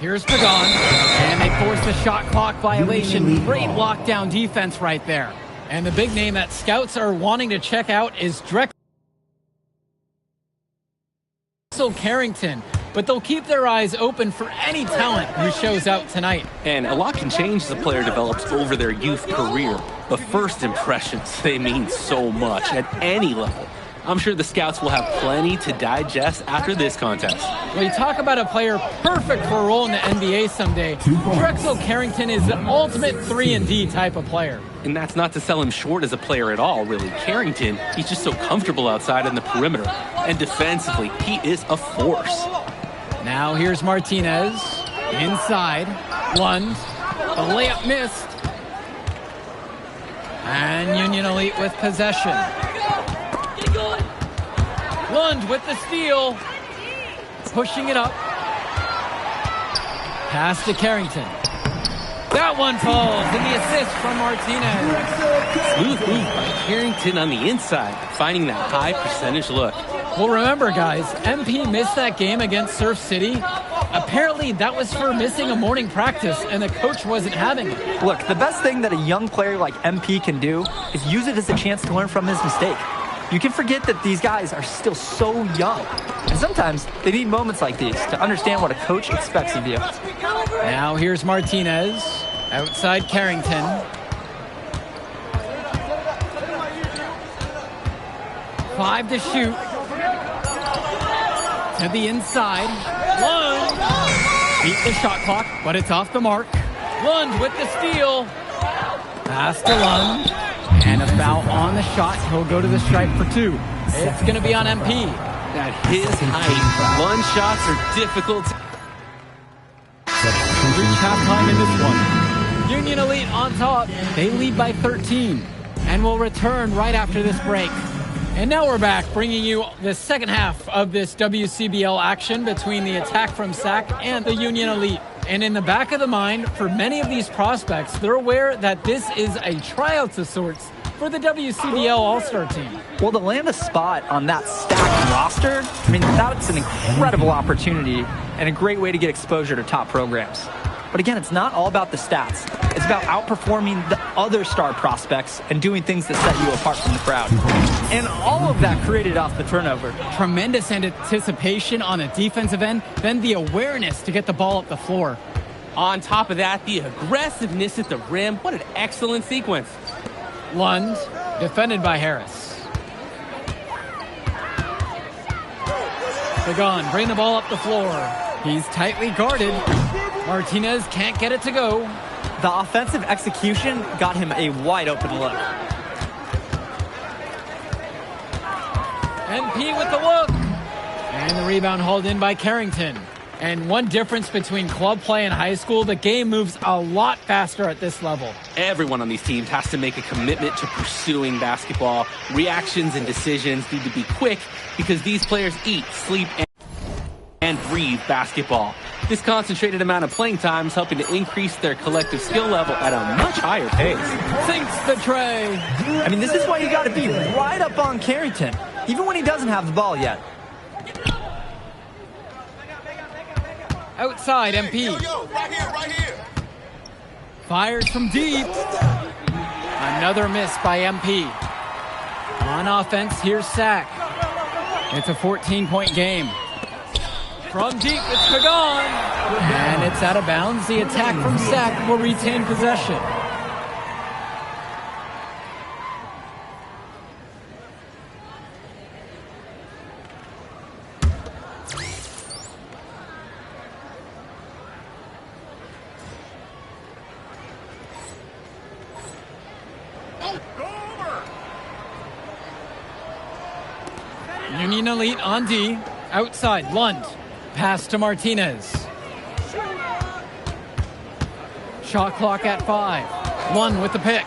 Here's Pagan, and they force the shot clock violation. Great lockdown defense right there. And the big name that scouts are wanting to check out is Drexel Carrington. But they'll keep their eyes open for any talent who shows out tonight. And a lot can change as a player develops over their youth career. But first impressions, they mean so much at any level. I'm sure the scouts will have plenty to digest after this contest. When you talk about a player perfect for a role in the NBA someday, Drexel Carrington is the ultimate 3-and-D type of player. And that's not to sell him short as a player at all, really. Carrington, he's just so comfortable outside in the perimeter. And defensively, he is a force. Now here's Martinez. Inside. Lund. The layup missed. And Union Elite with possession. Lund with the steal. Pushing it up. Pass to Carrington. That one falls, and the assist from Martinez. Smooth move by Carrington on the inside, finding that high percentage look. Well, remember, guys, MP missed that game against Surf City. Apparently, that was for missing a morning practice, and the coach wasn't having it. Look, the best thing that a young player like MP can do is use it as a chance to learn from his mistake. You can forget that these guys are still so young. And sometimes they need moments like these to understand what a coach expects of you. Now here's Martinez. Outside Carrington. Five to shoot. To the inside. Lund. Beat the shot clock, but it's off the mark. Lund with the steal. Pass to Lund. And a foul on the shot. He'll go to the stripe for two. It's going to be on MP. At his height, Lund shots are difficult. Reach halftime in this one. Union Elite on top. They lead by 13. And we'll return right after this break. And now we're back, bringing you the second half of this WCBL action between the attack from SAC and the Union Elite. And in the back of the mind, for many of these prospects, they're aware that this is a tryout of sorts for the WCBL All-Star team. Well, to land a spot on that stacked roster, I mean, that's an incredible opportunity and a great way to get exposure to top programs. But again, it's not all about the stats. It's about outperforming the other star prospects and doing things that set you apart from the crowd. And all of that created off the turnover. Tremendous anticipation on the defensive end, then the awareness to get the ball up the floor. On top of that, the aggressiveness at the rim. What an excellent sequence. Lund, defended by Harris. Pagan, bring the ball up the floor. He's tightly guarded. Martinez can't get it to go. The offensive execution got him a wide open look. MP with the look. And the rebound hauled in by Carrington. And one difference between club play and high school, the game moves a lot faster at this level. Everyone on these teams has to make a commitment to pursuing basketball. Reactions and decisions need to be quick because these players eat, sleep, and breathe basketball. This concentrated amount of playing time is helping to increase their collective skill level at a much higher pace. Sinks the tray. I mean, this is why you got to be right up on Carrington, even when he doesn't have the ball yet. Outside, MP. Right here. Fires from deep. Another miss by MP. On offense, here's SAC. It's a 14-point game. From deep, it's Pagan. And it's out of bounds. The attack from SAC will retain possession. Union Elite on D. Outside, Lund. Pass to Martinez. Shot clock at 5. Lund with the pick.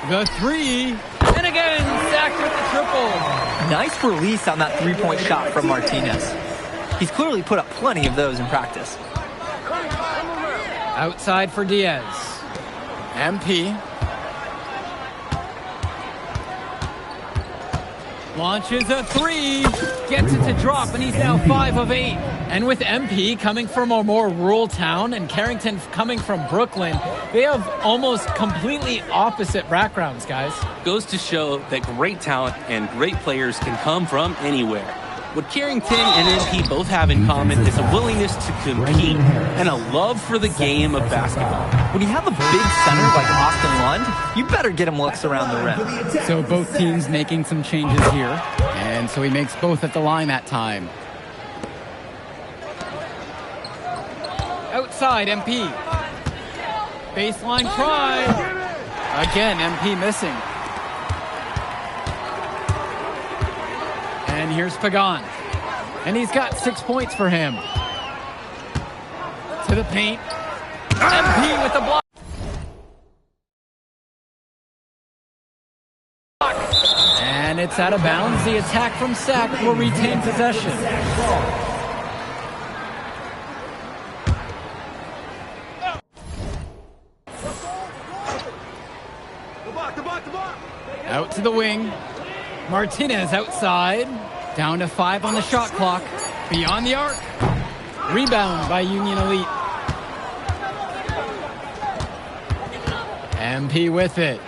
The three. And again, SAC with the triple. Nice release on that three-point shot from Martinez. He's clearly put up plenty of those in practice. Outside for Diaz. MP. Launches a three. Gets it to drop, and he's now 5 of 8. And with MP coming from a more rural town and Carrington coming from Brooklyn, they have almost completely opposite backgrounds, guys. Goes to show that great talent and great players can come from anywhere. What Carrington and MP both have in common is a willingness to compete and a love for the game of basketball. When you have a big center like Austin Lund, you better get him looks around the rim. So both teams making some changes here. And so he makes both at the line that time. Outside, MP. Baseline try. Again, MP missing. And here's Pagan. And he's got 6 points for him. To the paint. MP with the block. And it's out of bounds. The attack from Sack will retain possession. Out to the wing. Martinez outside. Down to 5 on the shot clock. Beyond the arc. Rebound by Union Elite. MP with it.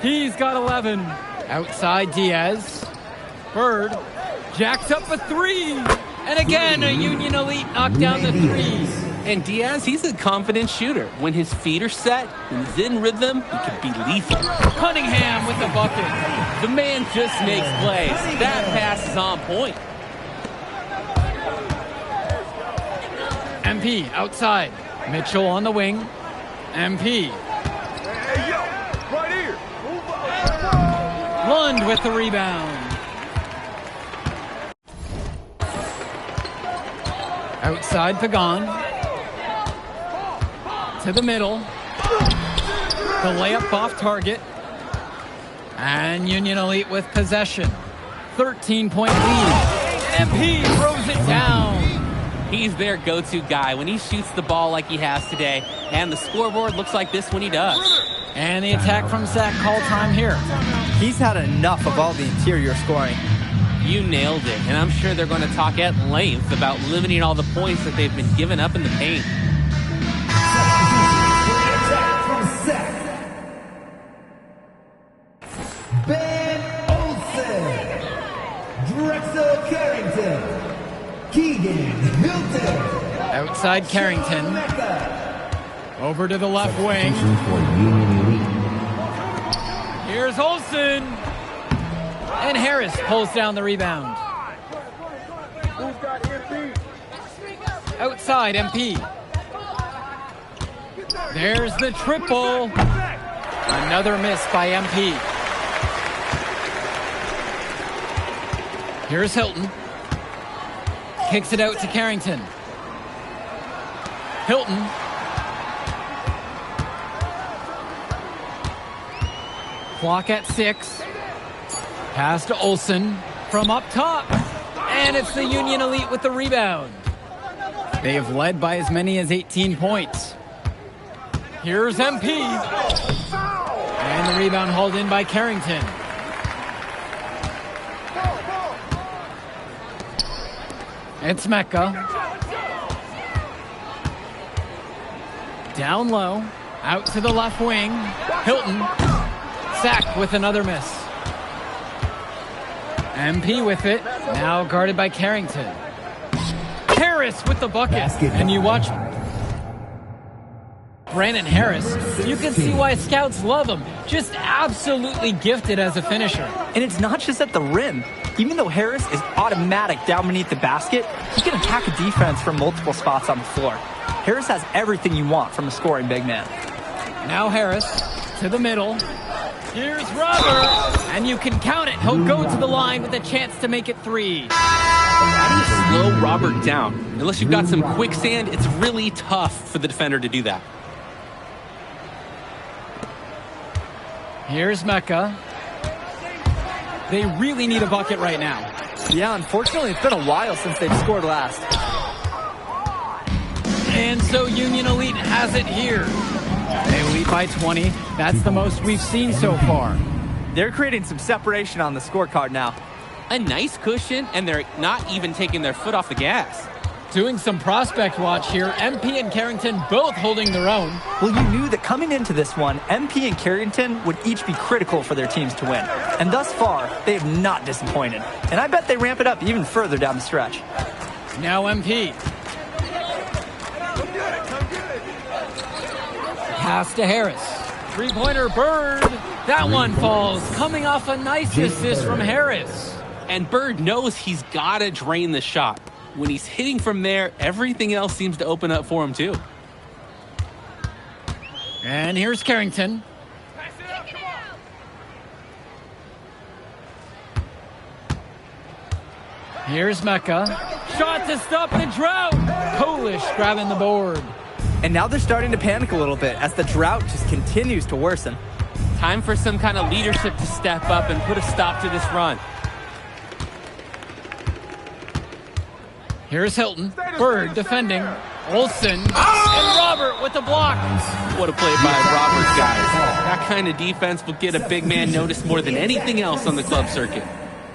He's got 11. Outside Diaz. Bird. Jacks up a 3. And again, a Union Elite knocked down the 3. And Diaz, he's a confident shooter. When his feet are set, when he's in rhythm, he can be lethal. Cunningham with the bucket. The man just makes plays. That pass is on point. MP outside. Mitchell on the wing. MP. Hey, yo, right here. Lund with the rebound. Outside Pagan. To the middle. The layup off target. And Union Elite with possession. 13-point lead. MP throws it down. He's their go-to guy when he shoots the ball like he has today. And the scoreboard looks like this when he does. And the attack from Sack, call time here. He's had enough of all the interior scoring. You nailed it. And I'm sure they're going to talk at length about limiting all the points that they've been giving up in the paint. Ben Olsen, Drexel Carrington, Keegan Hilton. Outside Carrington. Over to the left wing. Here's Olsen. And Harris pulls down the rebound. Outside MP. There's the triple. Another miss by MP. Here's Hilton. Kicks it out to Carrington. Hilton. Clock at 6. Pass to Olsen from up top. And it's the Union Elite with the rebound. They have led by as many as 18 points. Here's MP. And the rebound hauled in by Carrington. It's Mecca. Down low. Out to the left wing. Hilton. Sack with another miss. MP with it. Now guarded by Carrington. Harris with the bucket. And you watch Brandon Harris. You can see why scouts love him. Just absolutely gifted as a finisher. And it's not just at the rim. Even though Harris is automatic down beneath the basket, he can attack a defense from multiple spots on the floor. Harris has everything you want from a scoring big man. Now Harris to the middle. Here's Robert. And you can count it. He'll go to the line with a chance to make it 3. How do you slow Robert down? Unless you've got some quicksand, it's really tough for the defender to do that. Here's Mecca. They really need a bucket right now. Yeah, unfortunately, it's been a while since they've scored last. And so Union Elite has it here. They lead by 20. That's the most we've seen so far. They're creating some separation on the scorecard now. A nice cushion, and they're not even taking their foot off the gas. Doing some prospect watch here. MP and Carrington both holding their own. Well, you knew that coming into this one, MP and Carrington would each be critical for their teams to win. And thus far, they have not disappointed. And I bet they ramp it up even further down the stretch. Now MP. Pass to Harris. Three-pointer Bird. That one falls. Coming off a nice assist from Harris. And Bird knows he's got to drain the shot. When he's hitting from there, everything else seems to open up for him too. And here's Carrington. Here's Mecca. Shot to stop the drought. Polish grabbing the board. And now they're starting to panic a little bit as the drought just continues to worsen. Time for some kind of leadership to step up and put a stop to this run. Here's Hilton. Bird defending. Olsen. And Robert with the block. What a play by Roberts, guys. That kind of defense will get a big man noticed more than anything else on the club circuit.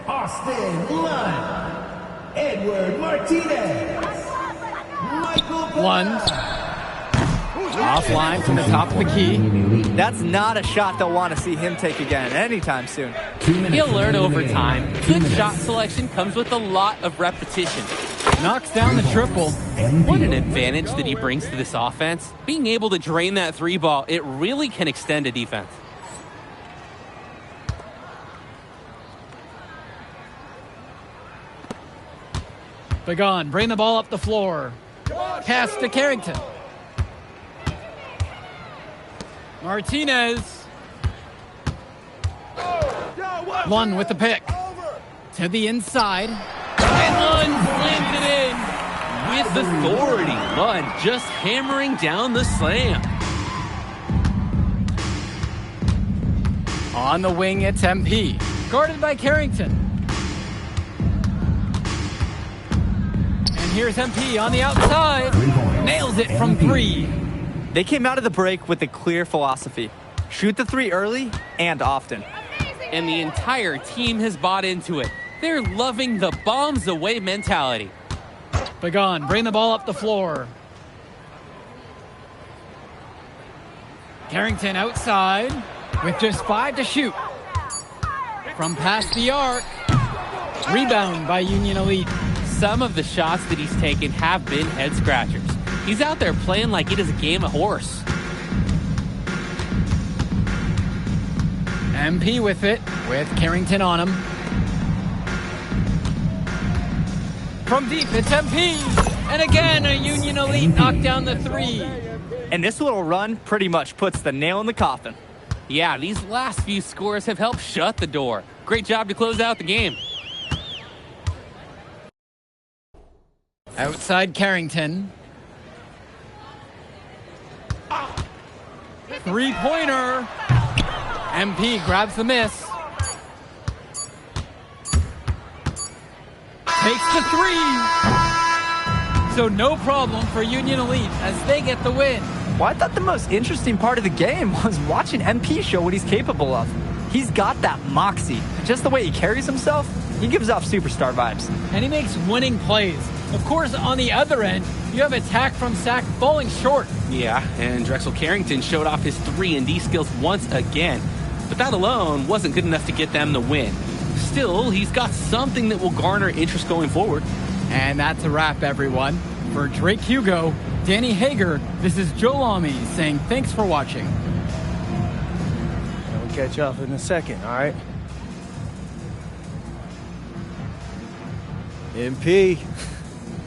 Austin Lund, Edward Martinez, Michael Lund. Offline from the top of the key. That's not a shot they'll want to see him take again anytime soon. He'll learn over time. Good shot selection comes with a lot of repetition. Knocks down the triple. What an advantage that he brings to this offense. Being able to drain that three ball, it really can extend a defense. Begon. Bring the ball up the floor. Pass to Carrington. Martinez. Lund with the pick. To the inside. And Lund slams it in with authority. Lund just hammering down the slam. On the wing, it's MP. Guarded by Carrington. And here's MP on the outside. Nails it from three. They came out of the break with a clear philosophy. Shoot the three early and often. And the entire team has bought into it. They're loving the bombs away mentality. Begon, bring the ball up the floor. Carrington outside with just 5 to shoot. From past the arc. Rebound by Union Elite. Some of the shots that he's taken have been head scratchers. He's out there playing like it is a game of horse. MP with it, with Carrington on him. From deep, it's MP. And again, a Union Elite knocked down the three. And this little run pretty much puts the nail in the coffin. Yeah, these last few scores have helped shut the door. Great job to close out the game. Outside Carrington. Three-pointer. MP grabs the miss. Takes the three. So no problem for Union Elite as they get the win. Well, I thought the most interesting part of the game was watching MP show what he's capable of. He's got that moxie. Just the way he carries himself, he gives off superstar vibes. And he makes winning plays. Of course, on the other end, you have attack from Sac falling short. Yeah, and Drexel Carrington showed off his 3-and-D skills once again. But that alone wasn't good enough to get them the win. Still, he's got something that will garner interest going forward. And that's a wrap, everyone. For Drake Hugo, Danny Hager, this is Joe Lamy saying thanks for watching. We'll catch up in a second, all right? MP.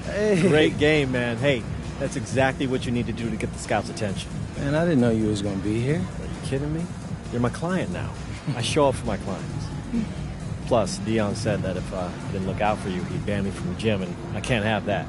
Hey. Great game, man. Hey, that's exactly what you need to do to get the scouts' attention. Man, I didn't know you was going to be here. Are you kidding me? You're my client now. I show up for my clients. Plus, Dion said that if I didn't look out for you, he'd ban me from the gym, and I can't have that.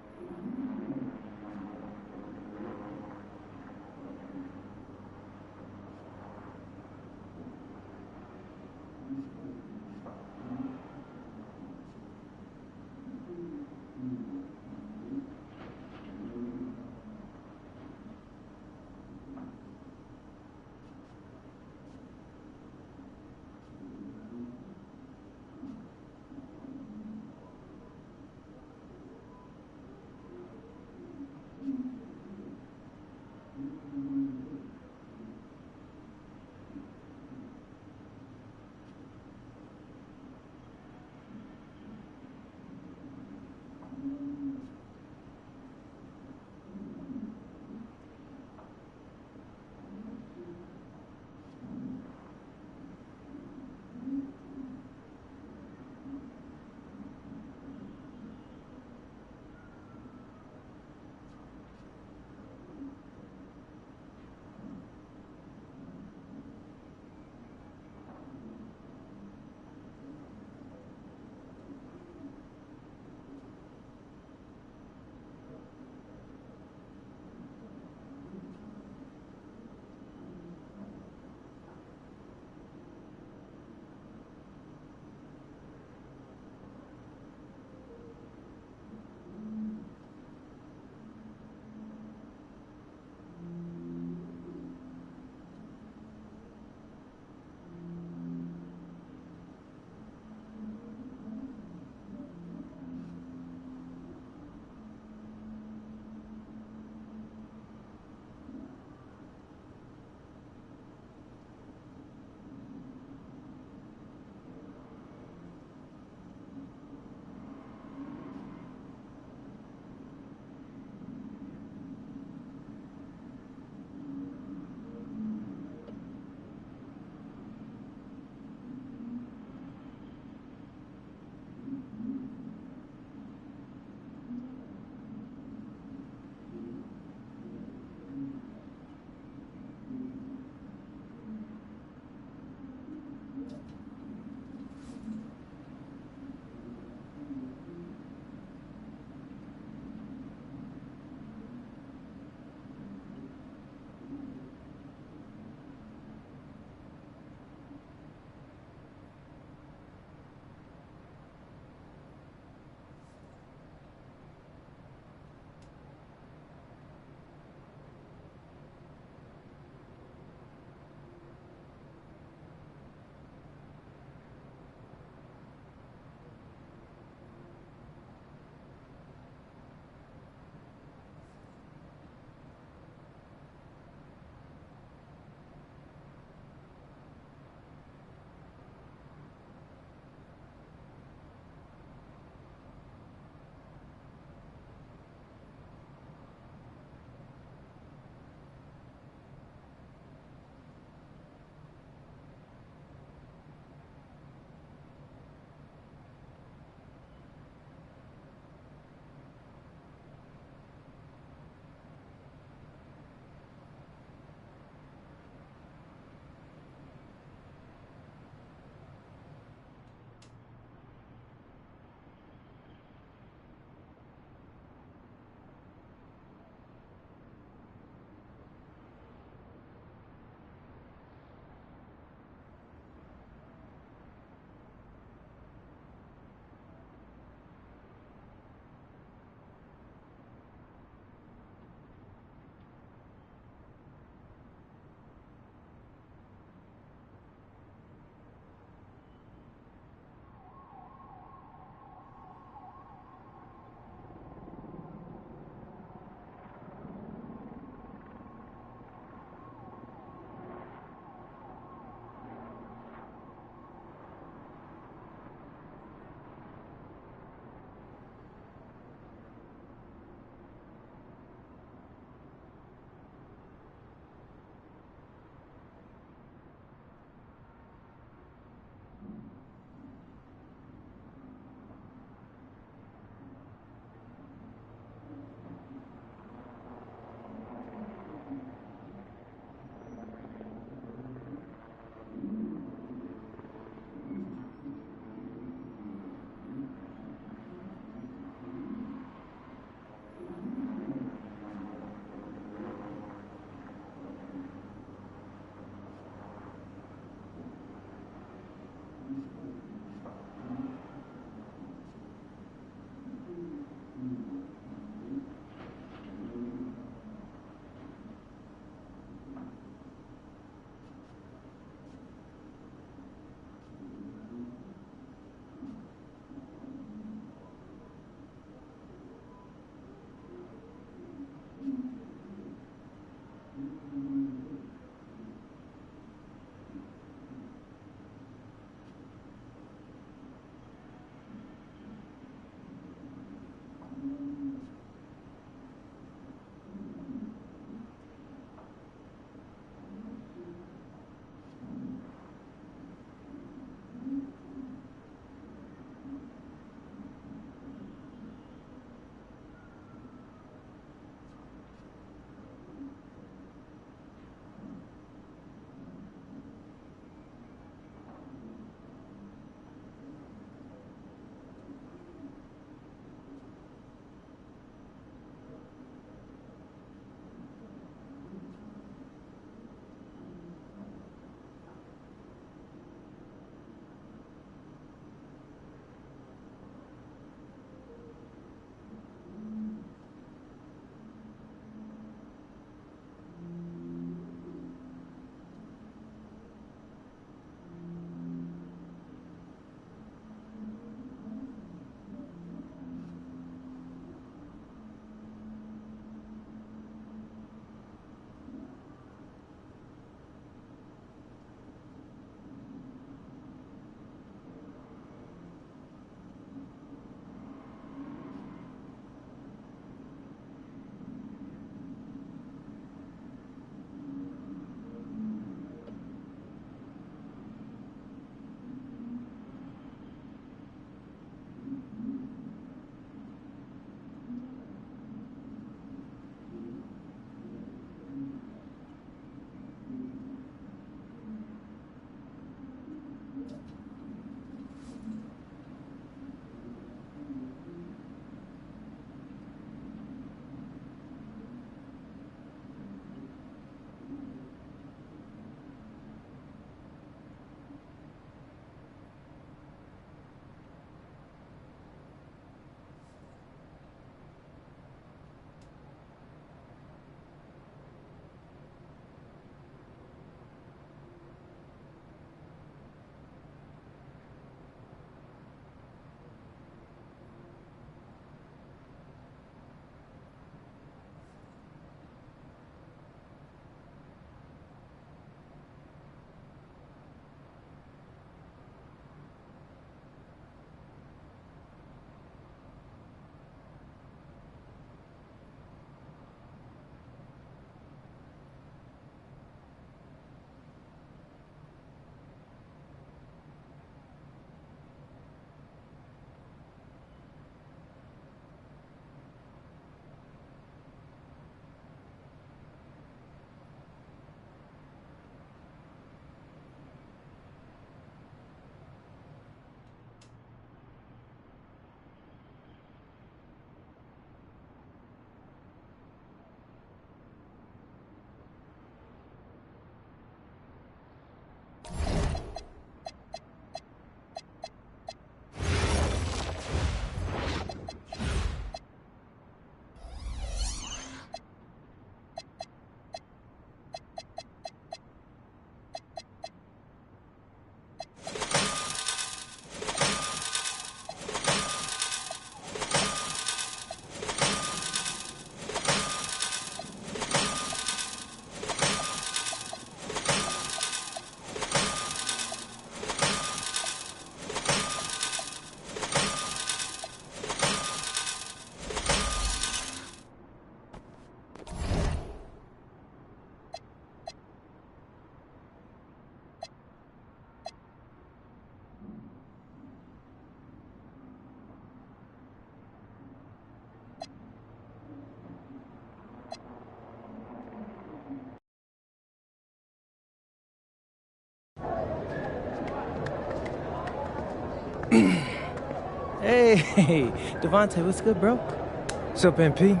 Hey, Devontae, what's good, bro? What's up, MP?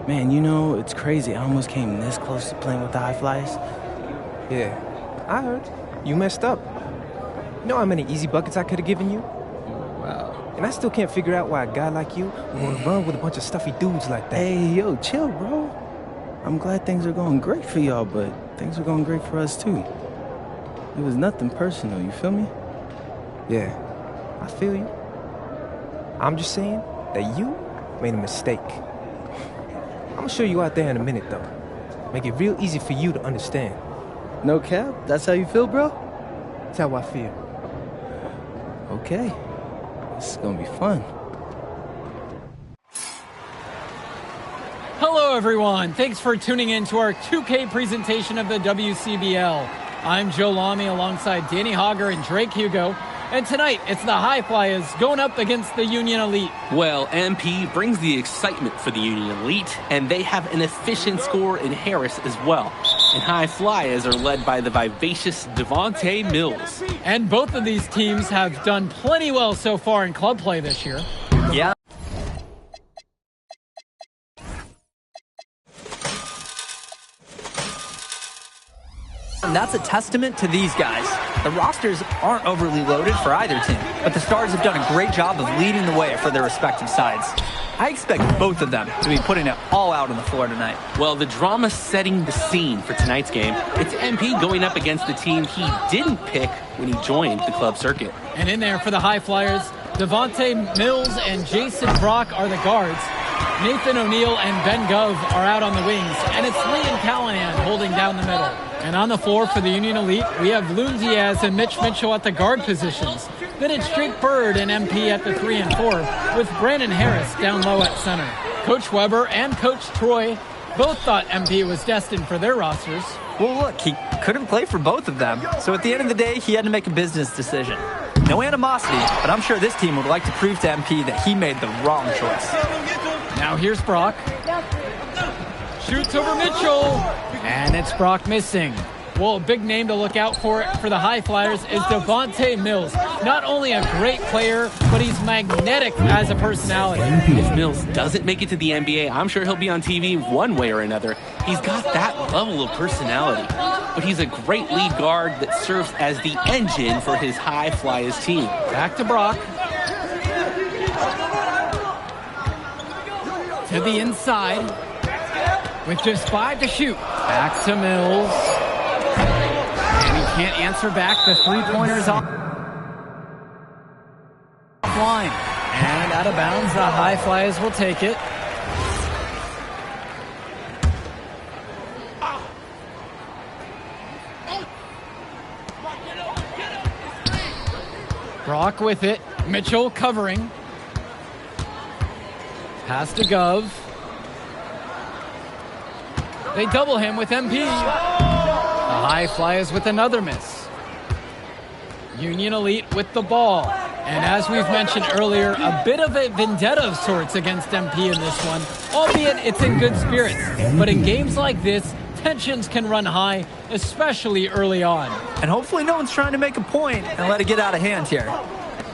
Man, you know, it's crazy. I almost came this close to playing with the High Flyers. Yeah, I heard. You messed up. You know how many easy buckets I could have given you? Wow. And I still can't figure out why a guy like you would want to run with a bunch of stuffy dudes like that. Hey, yo, chill, bro. I'm glad things are going great for y'all, but things are going great for us, too. It was nothing personal, you feel me? Yeah, I feel you. I'm just saying that you made a mistake. I'm gonna show you out there in a minute, though. Make it real easy for you to understand. No cap? That's how you feel, bro? That's how I feel. Okay. This is gonna be fun. Hello, everyone. Thanks for tuning in to our 2K presentation of the WCBL. I'm Joe Lamy alongside Danny Hogger and Drake Hugo. And tonight, it's the High Flyers going up against the Union Elite. Well, MP brings the excitement for the Union Elite, and they have an efficient scorer in Harris as well. And High Flyers are led by the vivacious Devontae Mills. And both of these teams have done plenty well so far in club play this year. Yeah. And that's a testament to these guys. The rosters aren't overly loaded for either team, but the Stars have done a great job of leading the way for their respective sides. I expect both of them to be putting it all out on the floor tonight. Well, the drama setting the scene for tonight's game. It's MP going up against the team he didn't pick when he joined the club circuit. And in there for the High Flyers, Devontae Mills and Jason Brock are the guards. Nathan O'Neill and Ben Gove are out on the wings, and it's Liam Callahan holding down the middle. And on the floor for the Union Elite, we have Loon Diaz and Mitch Mitchell at the guard positions. Then it's Drake Bird and MP at the 3 and 4, with Brandon Harris down low at center. Coach Weber and Coach Troy both thought MP was destined for their rosters. Well, look, he couldn't play for both of them, so at the end of the day, he had to make a business decision. No animosity, but I'm sure this team would like to prove to MP that he made the wrong choice. Now here's Brock. Shoots over Mitchell. And it's Brock missing. Well, a big name to look out for the High Flyers is Devontae Mills. Not only a great player, but he's magnetic as a personality. If Mills doesn't make it to the NBA, I'm sure he'll be on TV one way or another. He's got that level of personality. But he's a great lead guard that serves as the engine for his High Flyers team. Back to Brock. To the inside. With just 5 to shoot. Back to Mills. And he can't answer back. The three-pointer's offline. And out of bounds, the High Flyers will take it. Brock with it. Mitchell covering. Pass to Gove. They double him with MP. The High Flyers with another miss. Union Elite with the ball. And as we've mentioned earlier, a bit of a vendetta of sorts against MP in this one, albeit it's in good spirits. But in games like this, tensions can run high, especially early on. And hopefully no one's trying to make a point and let it get out of hand here.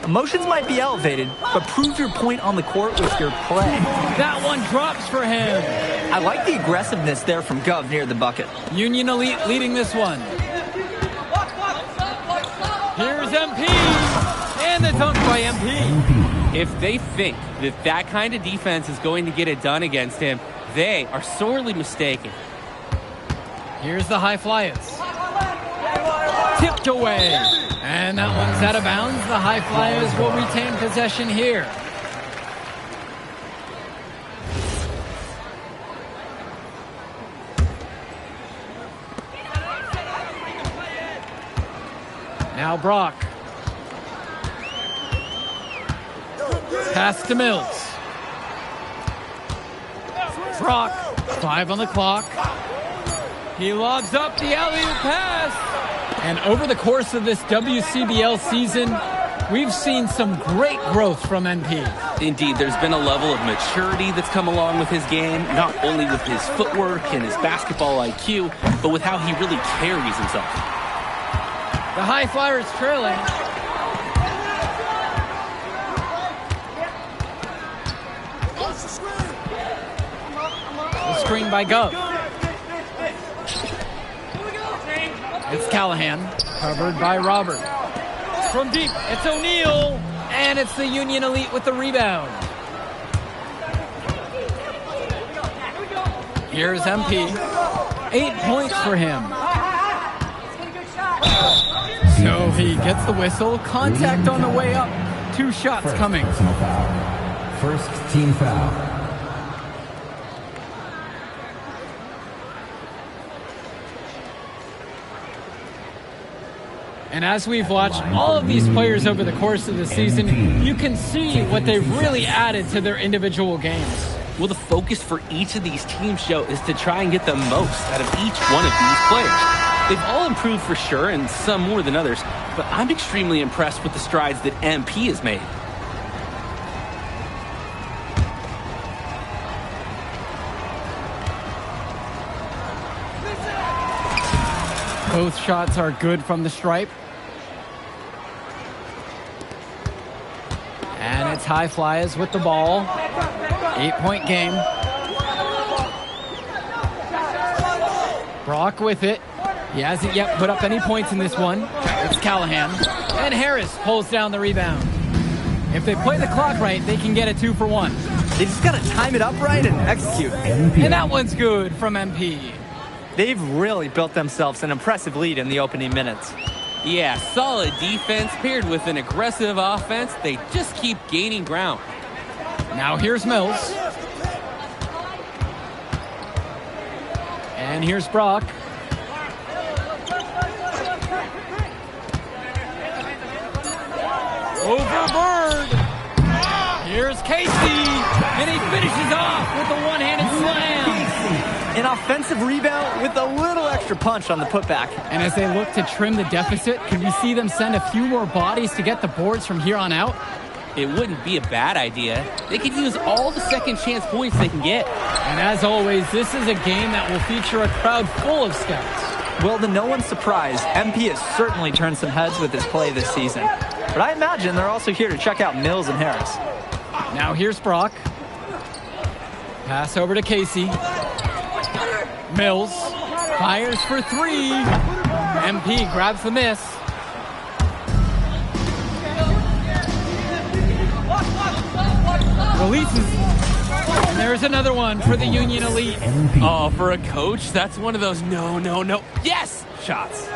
Emotions might be elevated, but prove your point on the court with your play. That one drops for him. I like the aggressiveness there from Gov near the bucket. Union Elite leading this one. Here's MP. And the dunk by MP. If they think that that kind of defense is going to get it done against him, they are sorely mistaken. Here's the High Flyers. Tipped away. And that one's out of bounds. The High Flyers will retain possession here. Now Brock. Pass to Mills. Brock, 5 on the clock. He lobs up the alley-oop pass. And over the course of this WCBL season, we've seen some great growth from MP. Indeed, there's been a level of maturity that's come along with his game, not only with his footwork and his basketball IQ, but with how he really carries himself. The High Flyers trailing. screen by Gov. It's Callahan, covered by Robert. From deep, it's O'Neal, and it's the Union Elite with the rebound. Here's MP. 8 points for him. So he gets the whistle. Contact on the way up. 2 shots coming. First team foul. And as we've watched all of these players over the course of the season, you can see what they've really added to their individual games. Well, the focus for each of these teams show is to try and get the most out of each one of these players. They've all improved for sure, and some more than others, but I'm extremely impressed with the strides that MP has made. Both shots are good from the stripe. And it's High Flyers with the ball. 8-point game. Brock with it. He hasn't yet put up any points in this one. It's Callahan. And Harris pulls down the rebound. If they play the clock right, they can get a 2 for 1. They just got to time it up right and execute. And that one's good from MP. They've really built themselves an impressive lead in the opening minutes. Yeah, solid defense paired with an aggressive offense. They just keep gaining ground. Now here's Mills. And here's Brock. Over Bird. Here's Casey. And he finishes off with a one-handed slam. An offensive rebound with a little extra punch on the putback. And as they look to trim the deficit, could we see them send a few more bodies to get the boards from here on out? It wouldn't be a bad idea. They could use all the second chance points they can get. And as always, this is a game that will feature a crowd full of scouts. Well, to no one's surprise, MP has certainly turned some heads with his play this season. But I imagine they're also here to check out Mills and Harris. Now here's Brock. Pass over to Casey. Mills fires for 3. MP grabs the miss. Releases. And there's another one for the Union Elite. Oh, for a coach, that's one of those no, yes shots.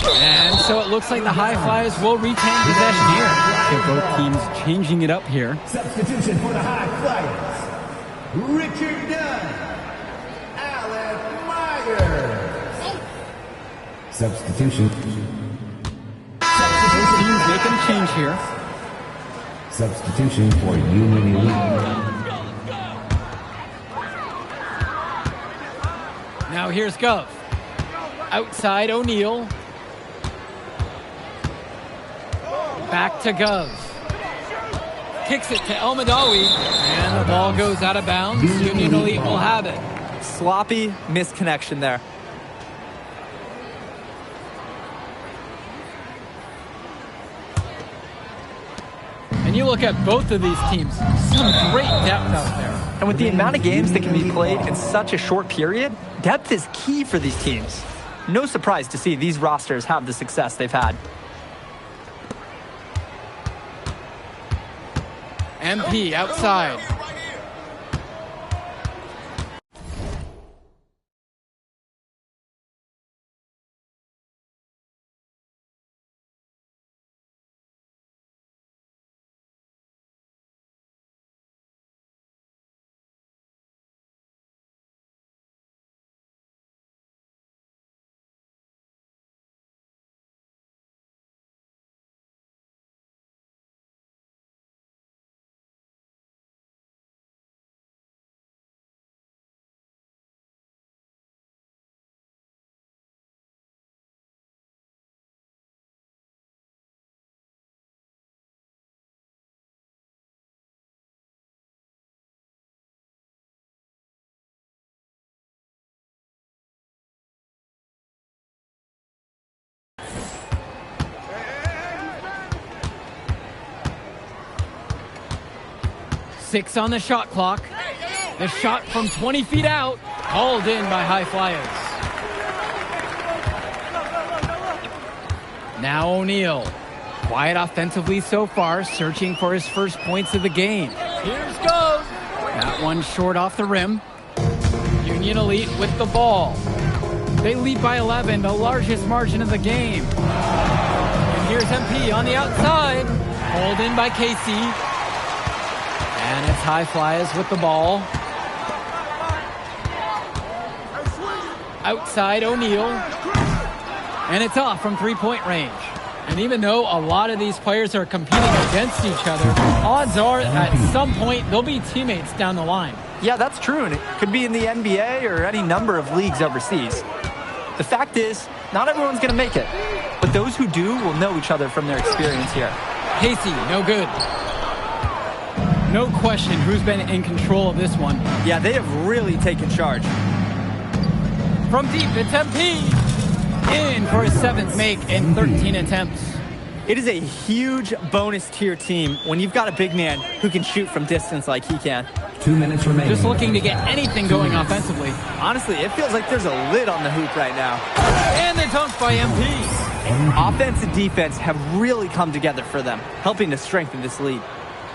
And so it looks like the High Flyers will retain possession here. So both teams changing it up here. Substitution for the High Flyers. Richard Dunn. Alec Myers. Substitution. Both teams making a change here. Substitution for Union Elite. Now here's Gov. Outside O'Neal. Back to Gov. Kicks it to El Madawi. And the ball goes out of bounds. Union Elite will have it. Sloppy misconnection there. And you look at both of these teams, some great depth out there. And with the amount of games that can be played in such a short period, depth is key for these teams. No surprise to see these rosters have the success they've had. MP outside. Six on the shot clock. The shot from 20 feet out, hauled in by High Flyers. Now O'Neal. Quiet offensively so far, searching for his first points of the game. Here's goes. That one short off the rim. Union Elite with the ball. They lead by 11, the largest margin of the game. And here's MP on the outside. Hauled in by Casey. And it's High Flyers with the ball. Outside O'Neal. And it's off from three-point range. And even though a lot of these players are competing against each other, odds are at some point they'll be teammates down the line. Yeah, that's true, and it could be in the NBA or any number of leagues overseas. The fact is, not everyone's going to make it, but those who do will know each other from their experience here. Casey, no good. No question who's been in control of this one. Yeah, they have really taken charge. From deep, it's MP. In for his 7th make in 13 attempts. It is a huge bonus to your team when you've got a big man who can shoot from distance like he can. 2 minutes remaining. Just looking to get anything going offensively. Honestly, it feels like there's a lid on the hoop right now. And the dunk by MP. Offense and defense have really come together for them, helping to strengthen this lead.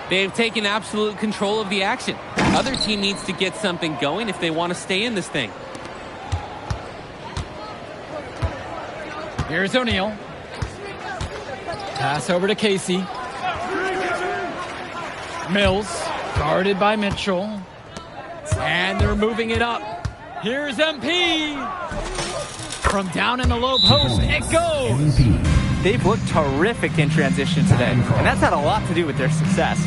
They've taken absolute control of the action. Other team needs to get something going if they want to stay in this thing. Here's O'Neal. Pass over to Casey. Mills, guarded by Mitchell. And they're moving it up. Here's MP. From down in the low post, it goes. They've looked terrific in transition today, and that's had a lot to do with their success.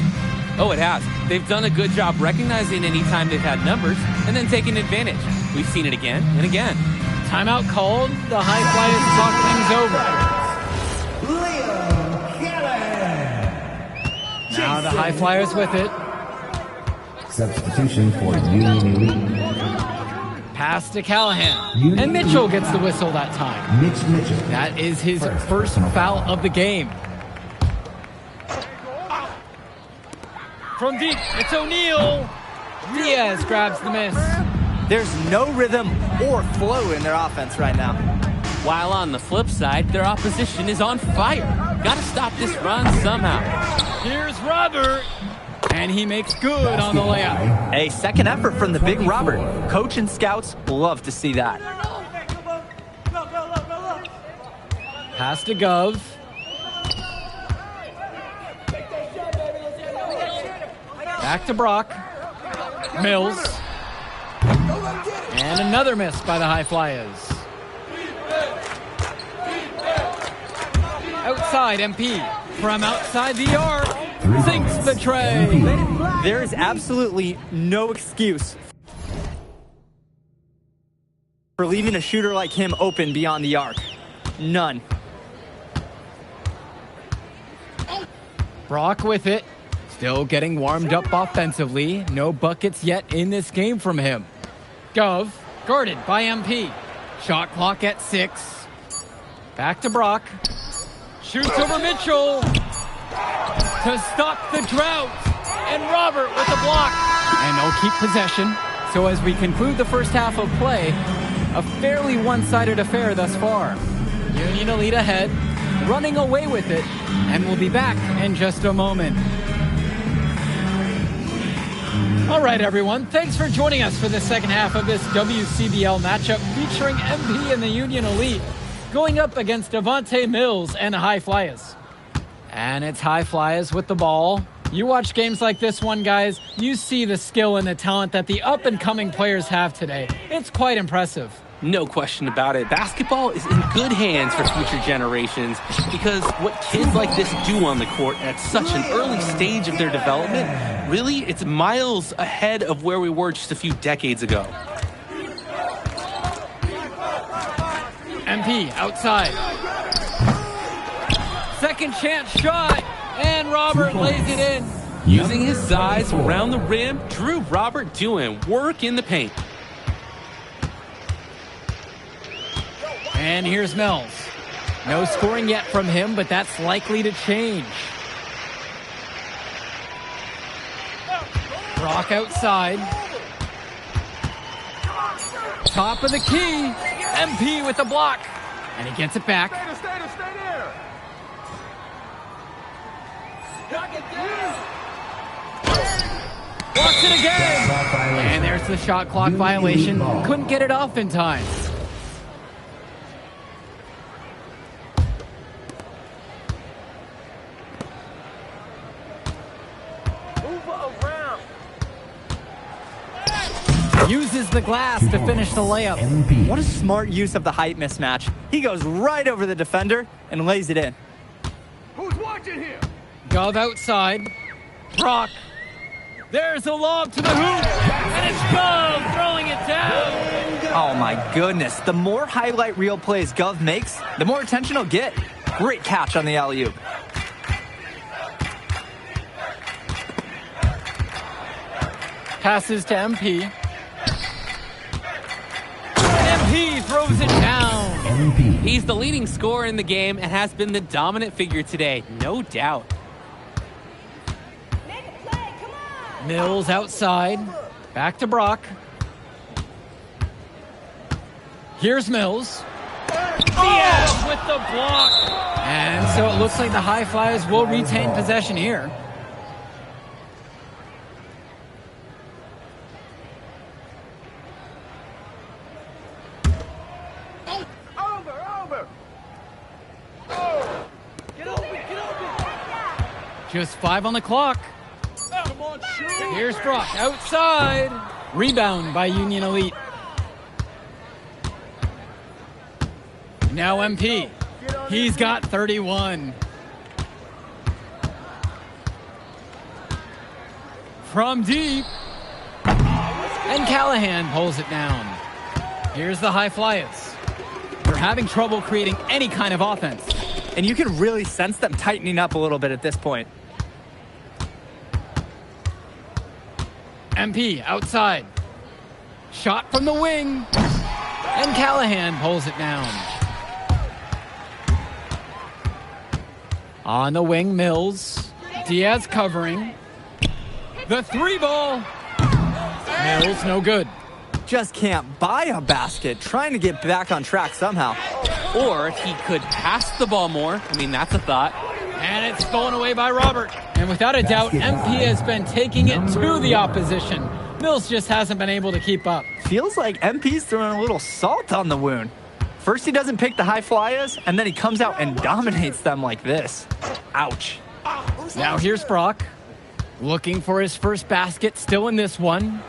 Oh, it has. They've done a good job recognizing any time they've had numbers and then taking advantage. We've seen it again and again. Timeout called. The High Flyers talk things over. Now the High Flyers with it. Substitution for Union Elite. Pass to Callahan. And Mitchell gets the whistle that time. Mitch Mitchell. That is his first foul of the game. From deep, it's O'Neal. Diaz grabs the miss. There's no rhythm or flow in their offense right now. While on the flip side, their opposition is on fire. Gotta stop this run somehow. Here's Robert. And he makes good on the layup. A second effort from the big Robert. Coach and scouts love to see that. Pass to Gov. Back to Brock. Mills. And another miss by the High Flyers. Outside MP. From outside the arc. Sinks the tray. There is absolutely no excuse for leaving a shooter like him open beyond the arc. None. Brock with it. Still getting warmed up offensively. No buckets yet in this game from him. Gov, guarded by MP. Shot clock at 6. Back to Brock. Shoots over Mitchell to stop the drought. And Robert with the block. And they'll keep possession. So as we conclude the first half of play, a fairly one-sided affair thus far. Union Elite ahead, running away with it, and we'll be back in just a moment. All right, everyone. Thanks for joining us for the second half of this WCBL matchup featuring MP and the Union Elite going up against Devontae Mills and the High Flyers. And it's High Flyers with the ball. You watch games like this one, guys, you see the skill and the talent that the up-and-coming players have today. It's quite impressive. No question about it. Basketball is in good hands for future generations because what kids like this do on the court at such an early stage of their development, really, it's miles ahead of where we were just a few decades ago. MP outside. Second chance shot, and Robert lays it in. Using his size around the rim, Drew Robert doing work in the paint. And here's Mills. No scoring yet from him, but that's likely to change. Brock outside. Top of the key. MP with the block. And he gets it back. Blocks it again. And there's the shot clock violation. Couldn't get it off in time. Uses the glass to finish the layup. What a smart use of the height mismatch. He goes right over the defender and lays it in. Who's watching here? Gov outside. Brock. There's a lob to the hoop. And it's Gov throwing it down. Oh my goodness. The more highlight reel plays Gov makes, the more attention he'll get. Great catch on the alley-oop. Passes to MP. MP throws it down. He's the leading scorer in the game and has been the dominant figure today, no doubt. Mills outside. Back to Brock. Here's Mills. Diaz with the block. And so it looks like the High Flyers will retain possession here. Just 5 on the clock. Here's Brock outside. Rebound by Union Elite. Now MP. He's got 31. From deep. And Callahan pulls it down. Here's the High Flyers. They're having trouble creating any kind of offense. And you can really sense them tightening up a little bit at this point. MP outside. Shot from the wing. And Callahan pulls it down. On the wing, Mills. Diaz covering. The 3-ball. Mills, no good. Just can't buy a basket. Trying to get back on track somehow. Or he could pass the ball more. I mean, that's a thought. And it's stolen away by Robert. And without a doubt, MP has been taking it to the opposition. Mills just hasn't been able to keep up. Feels like MP's throwing a little salt on the wound. First he doesn't pick the High Flyers, and then he comes out and dominates them like this. Ouch. Now here's Brock. Looking for his first basket, still in this one.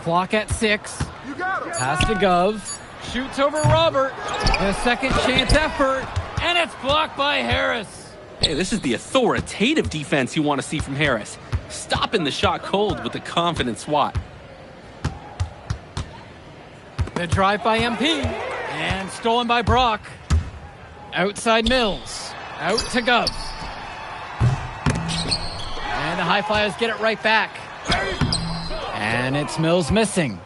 Clock at 6. Pass to Gov. Shoots over Robert. The second chance effort. And it's blocked by Harris. Hey, this is the authoritative defense you want to see from Harris. Stopping the shot cold with a confident swat. The drive by MP. And stolen by Brock. Outside Mills. Out to Gov. And the High Flyers get it right back. And it's Mills missing.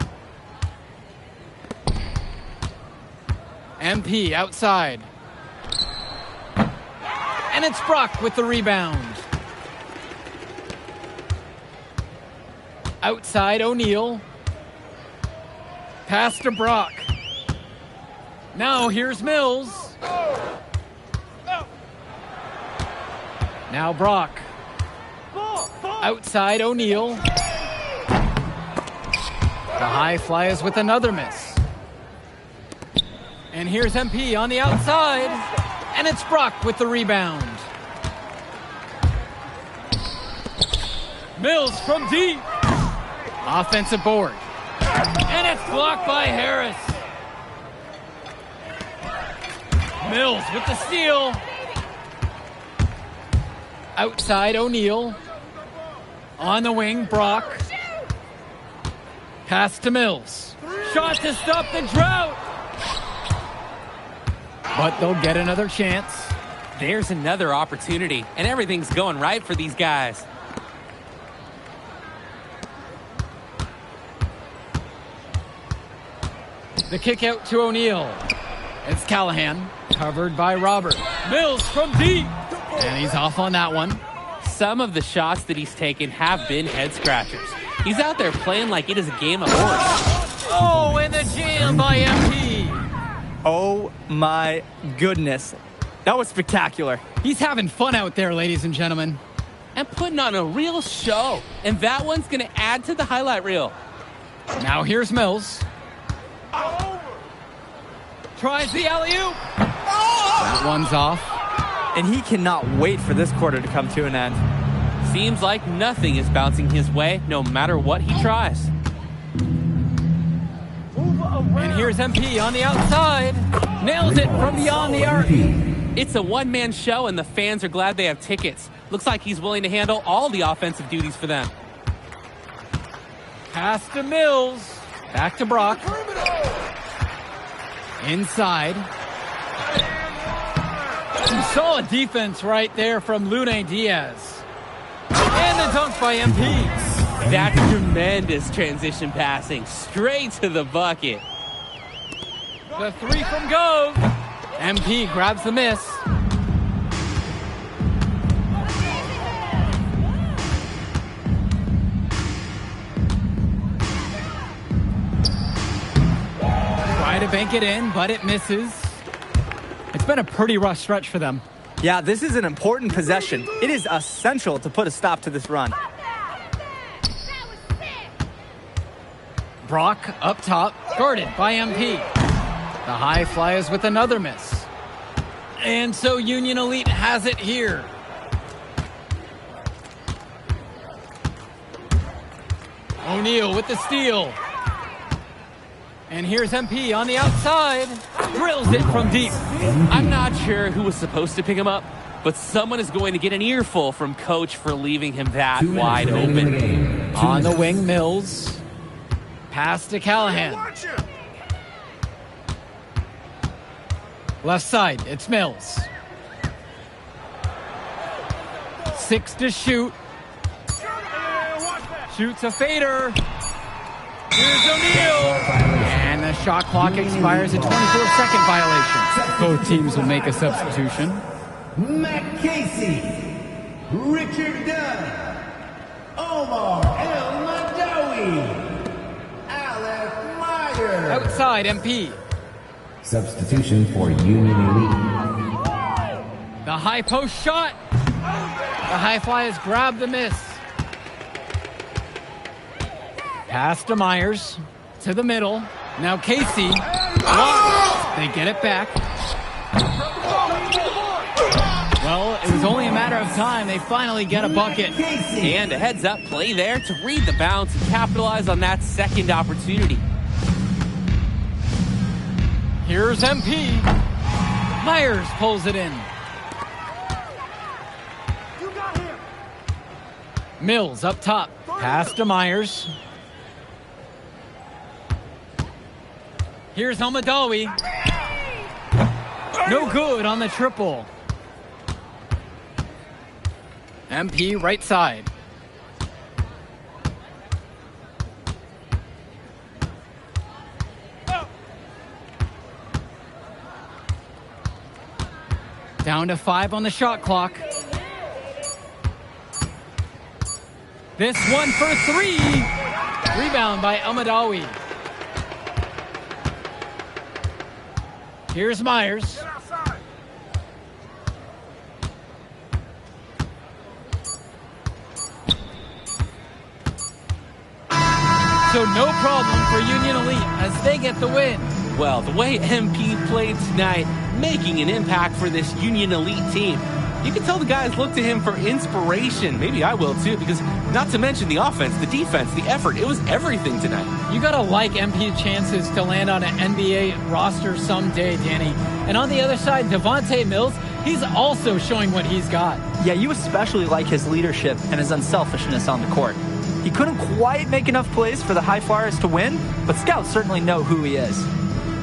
MP outside. And it's Brock with the rebound. Outside O'Neal. Pass to Brock. Now here's Mills. Now Brock. Outside O'Neal. The High Flyers with another miss. And here's MP on the outside. And it's Brock with the rebound. Mills from deep. Offensive board. And it's blocked by Harris. Mills with the steal. Outside O'Neal. On the wing, Brock. Pass to Mills. Shot to stop the drought. But they'll get another chance. There's another opportunity, and everything's going right for these guys. The kick out to O'Neal. It's Callahan, covered by Robert. Mills from deep. And he's off on that one. Some of the shots that he's taken have been head scratchers. He's out there playing like it is a game of horse. Oh, and the jam by MP. Oh my goodness. That was spectacular. He's having fun out there, ladies and gentlemen. And putting on a real show. And that one's going to add to the highlight reel. Now here's Mills. Tries the alley-oop. That one's off. And he cannot wait for this quarter to come to an end. Seems like nothing is bouncing his way, no matter what he tries. And here's MP on the outside. Nails it from beyond the arc. It's a one-man show, and the fans are glad they have tickets. Looks like he's willing to handle all the offensive duties for them. Pass to Mills. Back to Brock. Inside. Some solid defense right there from Lune Diaz. And the dunk by MP. That's tremendous transition passing. Straight to the bucket. The three from Gove. MP grabs the miss. Try to bank it in, but it misses. It's been a pretty rough stretch for them. Yeah, this is an important possession. It is essential to put a stop to this run. Brock up top, guarded by MP. The high flyers with another miss. And so Union Elite has it here. O'Neal with the steal. And here's MP on the outside. Drills it from deep. I'm not sure who was supposed to pick him up, but someone is going to get an earful from Coach for leaving him that wide open. On the wing, Mills. Pass to Callahan. Left side, it's Mills. 6 to shoot. Shoots a fader. Here's O'Neal. And the shot clock expires at 24-second violation. Both teams will make a substitution. Matt Casey, Richard Dunn, Omar El Madawi, Alec Meyer. Outside, MP. Substitution for Union Elite. The high post shot. The high flyers grab the miss. Pass to Myers. To the middle. Now Casey. They get it back. Well, it was only a matter of time. They finally get a bucket. And a heads-up play there to read the bounce and capitalize on that second opportunity. Here's MP. Myers pulls it in. Mills up top. Pass to Myers. Here's Almadawi. No good on the triple. MP right side. Down to 5 on the shot clock. This one for 3. Rebound by Almadawi. Here's Myers. So no problem for Union Elite as they get the win. Well, the way MP played tonight, making an impact for this Union Elite team. You can tell the guys look to him for inspiration. Maybe I will too, because not to mention the offense, the defense, the effort. It was everything tonight. You gotta like MP's chances to land on an NBA roster someday, Danny. And on the other side, Devontae Mills, he's also showing what he's got. Yeah, you especially like his leadership and his unselfishness on the court. He couldn't quite make enough plays for the High Flyers to win, but scouts certainly know who he is.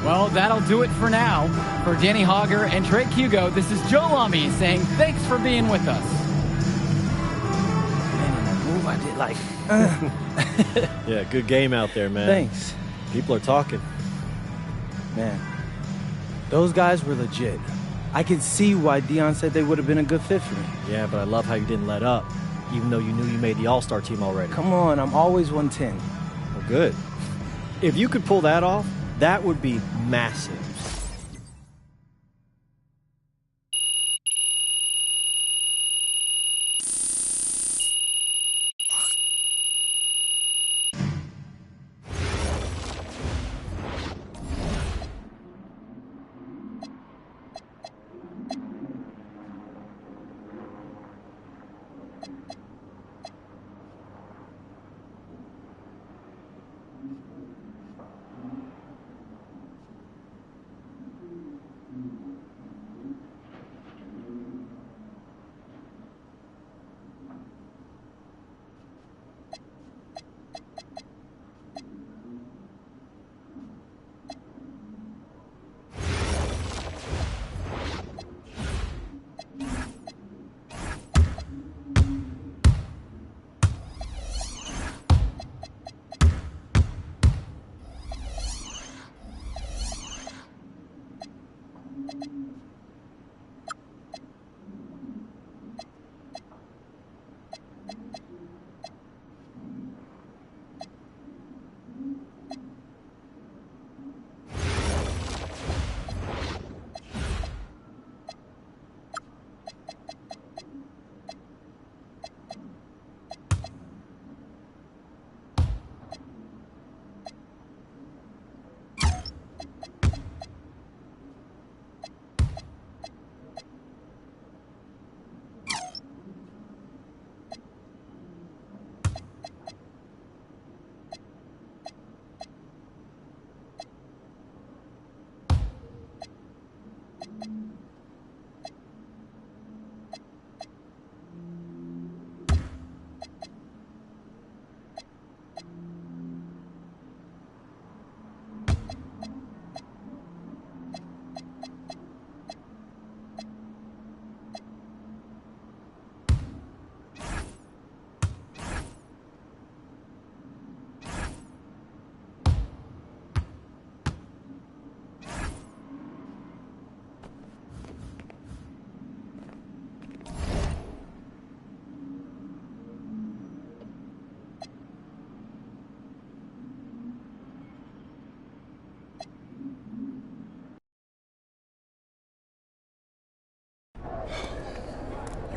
Well, that'll do it for now. For Danny Hogger and Drake Hugo, this is Joe Lamy saying thanks for being with us. Man, move I did like. Yeah, good game out there, man. Thanks. People are talking. Man, those guys were legit. I could see why Dion said they would have been a good fit for me. Yeah, but I love how you didn't let up, even though you knew you made the All-Star team already. Come on, I'm always 110. Well, good. If you could pull that off, that would be massive.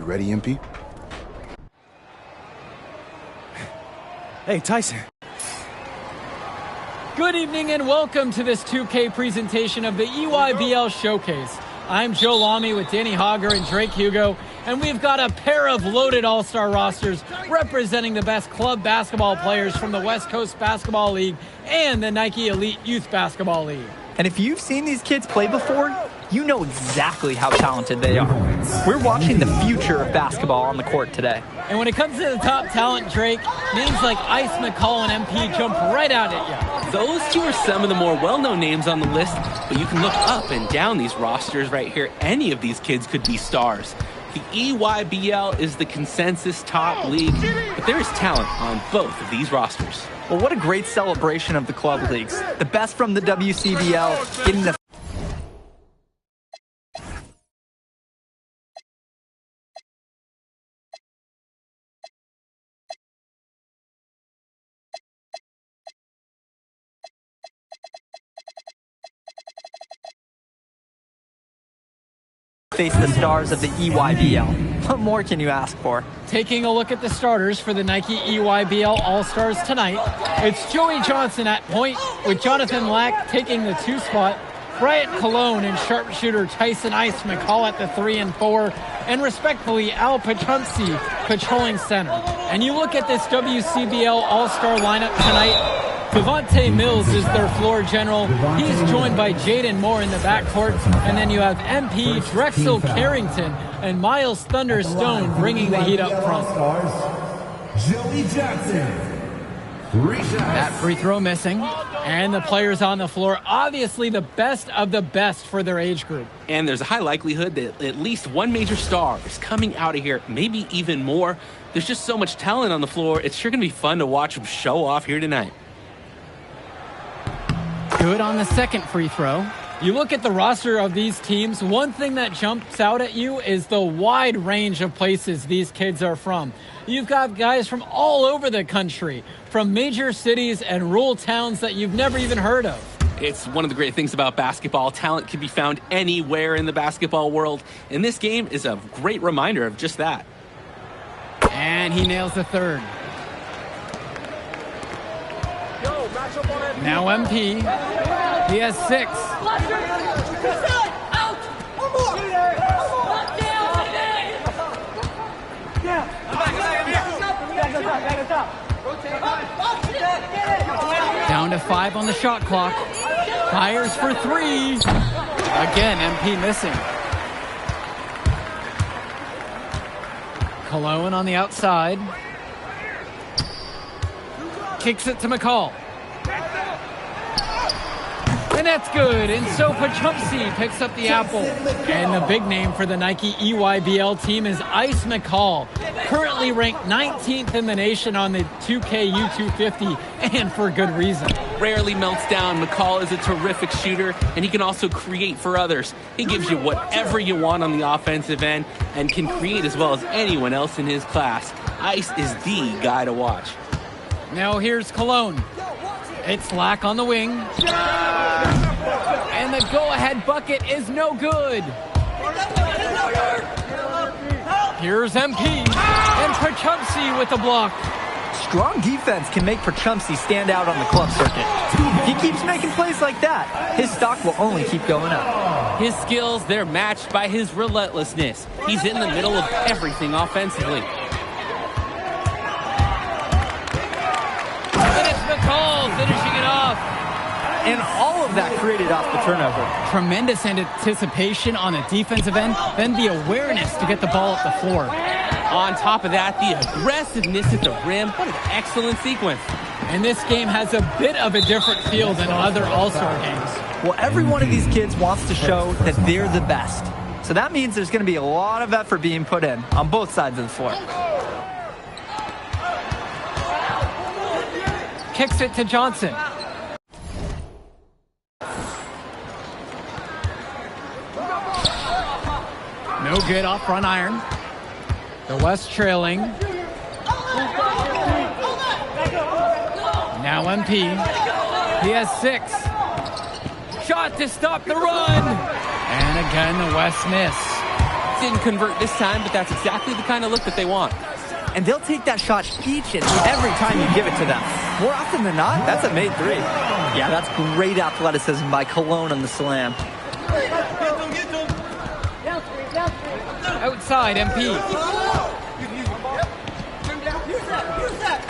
Ready, MP? Hey, Tyson. Good evening and welcome to this 2K presentation of the EYBL Showcase. I'm Joe Lamy with Danny Hogger and Drake Hugo, and we've got a pair of loaded all-star rosters representing the best club basketball players from the West Coast Basketball League and the Nike Elite Youth Basketball League. And if you've seen these kids play before, you know exactly how talented they are. We're watching the future of basketball on the court today. And when it comes to the top talent, Drake, names like Ice McCall and MP jump right out at you. Those two are some of the more well-known names on the list, but you can look up and down these rosters right here. Any of these kids could be stars. The EYBL is the consensus top league, but there is talent on both of these rosters. Well, what a great celebration of the club leagues. The best from the WCBL getting the face the stars of the EYBL. What more can you ask for? Taking a look at the starters for the Nike EYBL All-Stars tonight, it's Joey Johnson at point with Jonathan Lack taking the 2 spot, Bryant Cologne and sharpshooter Tyson Ice McCall at the 3 and 4, and respectfully Al Pachunsi patrolling center. And you look at this WCBL All-Star lineup tonight, Devontae Mills is their floor general. He's joined by Jaden Moore in the backcourt. And then you have MP, Drexel Carrington, and Miles Thunderstone bringing the heat up front. Joey Johnson. That free throw missing. And the players on the floor, obviously the best of the best for their age group. And there's a high likelihood that at least one major star is coming out of here, maybe even more. There's just so much talent on the floor. It's sure going to be fun to watch them show off here tonight. Good on the second free throw. You look at the roster of these teams, one thing that jumps out at you is the wide range of places these kids are from. You've got guys from all over the country, from major cities and rural towns that you've never even heard of. It's one of the great things about basketball. Talent can be found anywhere in the basketball world, and this game is a great reminder of just that. And he nails the third. Now MP. He has 6. Down to 5 on the shot clock. Fires for 3. Again, MP missing. Cologne on the outside. Kicks it to McCall. And that's good. And so Pachumsey picks up the apple. And the big name for the Nike EYBL team is Ice McCall, currently ranked 19th in the nation on the 2K U250, and for good reason. Rarely melts down. McCall is a terrific shooter, and he can also create for others. He gives you whatever you want on the offensive end and can create as well as anyone else in his class. Ice is the guy to watch. Now here's Cologne. It's Lack on the wing. And the go-ahead bucket is no good. Here's MP. And Pachumsey with the block. Strong defense can make Pachumsey stand out on the club circuit. If he keeps making plays like that, his stock will only keep going up. His skills, they're matched by his relentlessness. He's in the middle of everything offensively. And it's McCall finishing it off. And all of that created off the turnover. Tremendous anticipation on the defensive end, then the awareness to get the ball up the floor. On top of that, the aggressiveness at the rim. What an excellent sequence. And this game has a bit of a different feel than other All-Star games. Well, every one of these kids wants to show that they're the best. So that means there's going to be a lot of effort being put in on both sides of the floor. Kicks it to Johnson. No good off front iron. The West trailing. Now MP. He has 6. Shot to stop the run. And again, the West miss. Didn't convert this time, but that's exactly the kind of look that they want. And they'll take that shot each and every time you give it to them. More often than not, that's a made 3. Yeah, that's great athleticism by Cologne on the slam. Outside, MP.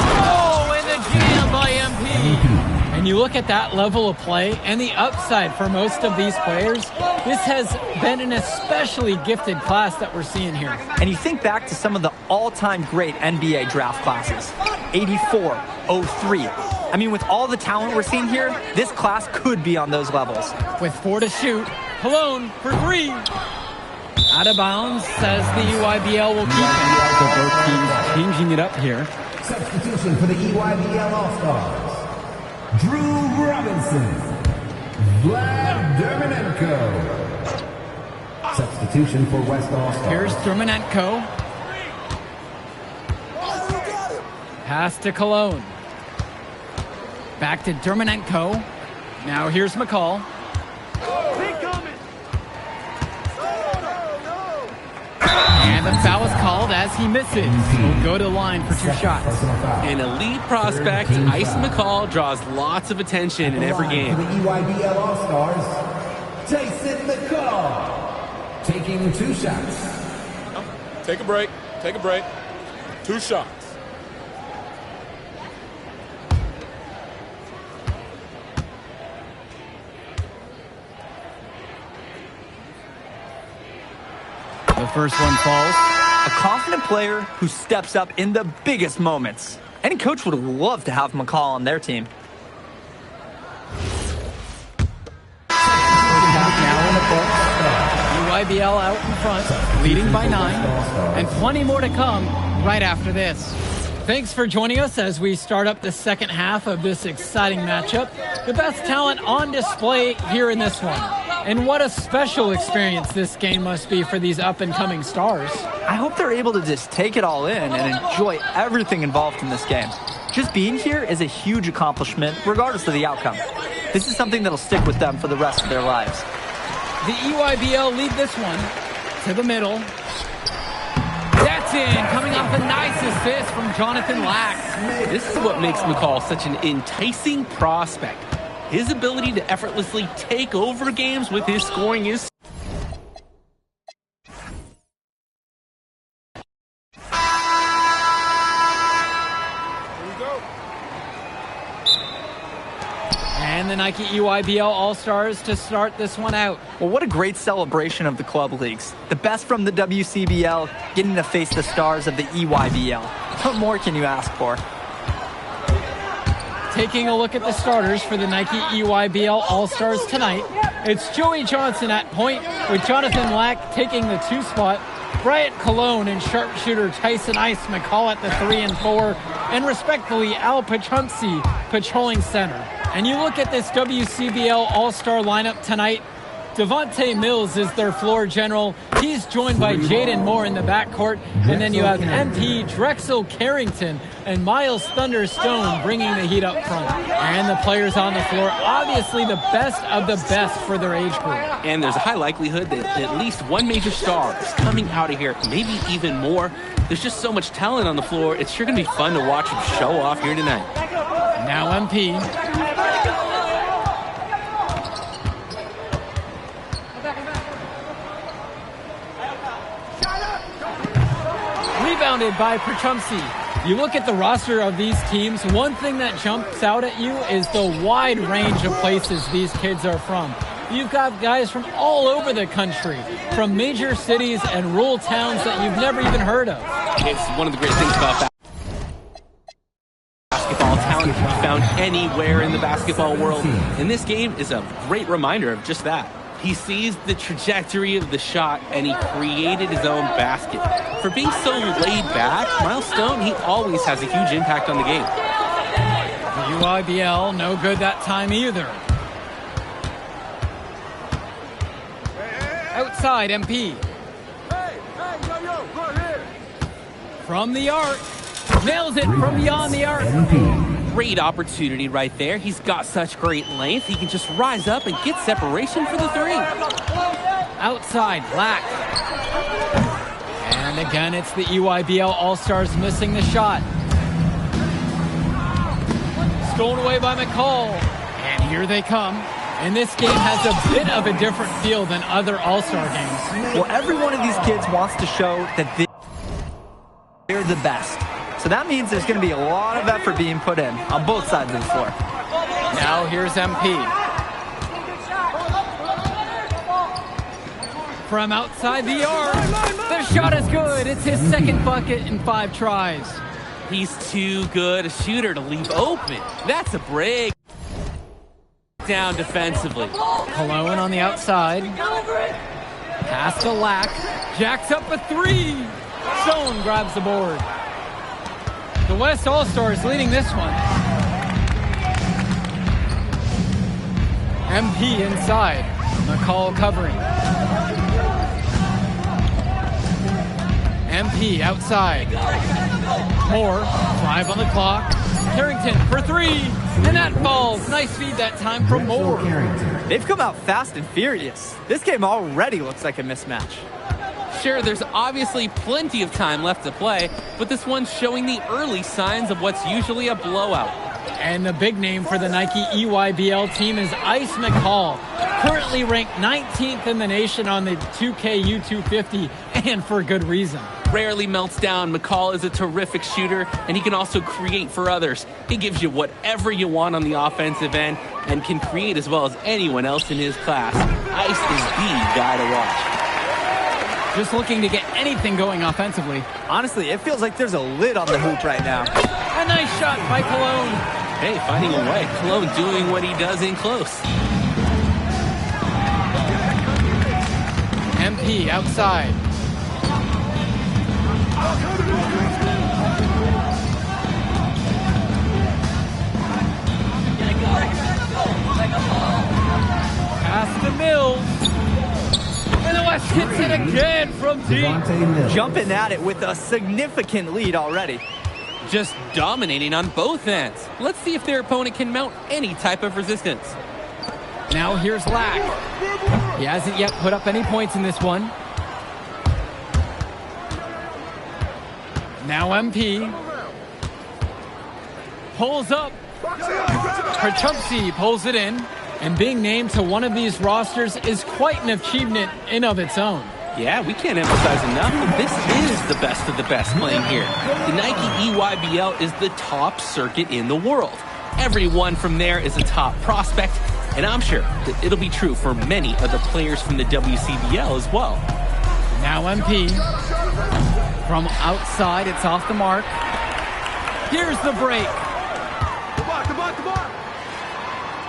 Oh, and the jam by MP. And you look at that level of play and the upside for most of these players, this has been an especially gifted class that we're seeing here. And you think back to some of the all-time great NBA draft classes. 84, 03. I mean, with all the talent we're seeing here, this class could be on those levels. With 4 to shoot, Cologne for 3. Out of bounds, says the EYBL will keep it. So both teams changing it up here. Substitution for the EYBL All-Stars. Drew Robinson. Vlad Dermanenko. Substitution for West All-Stars. Here's Dermanenko. Pass to Cologne. Back to Dermanenko. Now here's McCall. And the foul is called as he misses. He'll go to the line for 2 shots. An elite prospect, Ice McCall, draws lots of attention in every game. For the EYBL All-Stars, Tyson McCall. Taking 2 shots. Take a break. Take a break. 2 shots. The first one falls. A confident player who steps up in the biggest moments. Any coach would love to have McCall on their team. Now in the books. EYBL out in front, leading by 9. And plenty more to come right after this. Thanks for joining us as we start up the second half of this exciting matchup. The best talent on display here in this one. And what a special experience this game must be for these up-and-coming stars. I hope they're able to just take it all in and enjoy everything involved in this game. Just being here is a huge accomplishment, regardless of the outcome. This is something that'll stick with them for the rest of their lives. The EYBL lead this one to the middle. That's in, coming off a nice assist from Jonathan Lack. This is what makes McCall such an enticing prospect. His ability to effortlessly take over games with his scoring is... And the Nike EYBL All-Stars to start this one out. Well, what a great celebration of the club leagues. The best from the WCBL getting to face the stars of the EYBL. What more can you ask for? Taking a look at the starters for the Nike EYBL All-Stars tonight, it's Joey Johnson at point with Jonathan Lack taking the 2 spot, Bryant Cologne and sharpshooter Tyson Ice McCall at the 3 and 4, and respectfully Al Pachumsi patrolling center. And you look at this WCBL All-Star lineup tonight, Devontae Mills is their floor general. He's joined by Jaden Moore in the backcourt. And then you have MP Drexel Carrington and Miles Thunderstone bringing the heat up front. And the players on the floor, obviously the best of the best for their age group. And there's a high likelihood that at least one major star is coming out of here, maybe even more. There's just so much talent on the floor. It's sure going to be fun to watch them show off here tonight. Now MP. Rebounded by Pachumsi. You look at the roster of these teams, one thing that jumps out at you is the wide range of places these kids are from. You've got guys from all over the country, from major cities and rural towns that you've never even heard of. It's one of the great things about basketball. Talent can be found anywhere in the basketball world. And this game is a great reminder of just that. He sees the trajectory of the shot, and he created his own basket. For being so laid back, Miles Stone, he always has a huge impact on the game. The UIBL, no good that time either. Outside, MP. From the arc. Nails it from beyond the arc. Great opportunity right there. He's got such great length. He can just rise up and get separation for the 3. Outside, Black. And again, it's the EYBL All-Stars missing the shot. Stolen away by McCall. And here they come. And this game has a bit of a different feel than other All-Star games. Well, every one of these kids wants to show that they're the best. So that means there's going to be a lot of effort being put in on both sides of the floor. Now here's MP. From outside the arc, the shot is good. It's his second bucket in 5 tries. He's too good a shooter to leave open. That's a break. Down defensively. Cologne on the outside. Pass to Lack. Jacks up a 3. Stone grabs the board. The West All-Stars leading this one. MP inside. McCall covering. MP outside. Moore, 5 on the clock. Carrington for 3, and that falls. Nice feed that time from Moore. They've come out fast and furious. This game already looks like a mismatch. Sure, there's obviously plenty of time left to play, but this one's showing the early signs of what's usually a blowout. And the big name for the Nike EYBL team is Ice McCall, currently ranked 19th in the nation on the 2K U250, and for good reason. Rarely melts down. McCall is a terrific shooter, and he can also create for others. He gives you whatever you want on the offensive end and can create as well as anyone else in his class. Ice is the guy to watch. Just looking to get anything going offensively. Honestly, it feels like there's a lid on the hoop right now. A nice shot by Cologne. Hey, finding a way. Cologne doing what he does in close. MP outside. Pass to Mills. Hits it again from deep. Jumping at it with a significant lead already. Just dominating on both ends. Let's see if their opponent can mount any type of resistance. Now here's Lack. He hasn't yet put up any points in this one. Now MP. Pulls up. Perchupsi pulls it in. And being named to one of these rosters is quite an achievement in of its own. Yeah, we can't emphasize enough that this is the best of the best playing here. The Nike EYBL is the top circuit in the world. Everyone from there is a top prospect, and I'm sure that it'll be true for many of the players from the WCBL as well. Now MP. From outside, it's off the mark. Here's the break.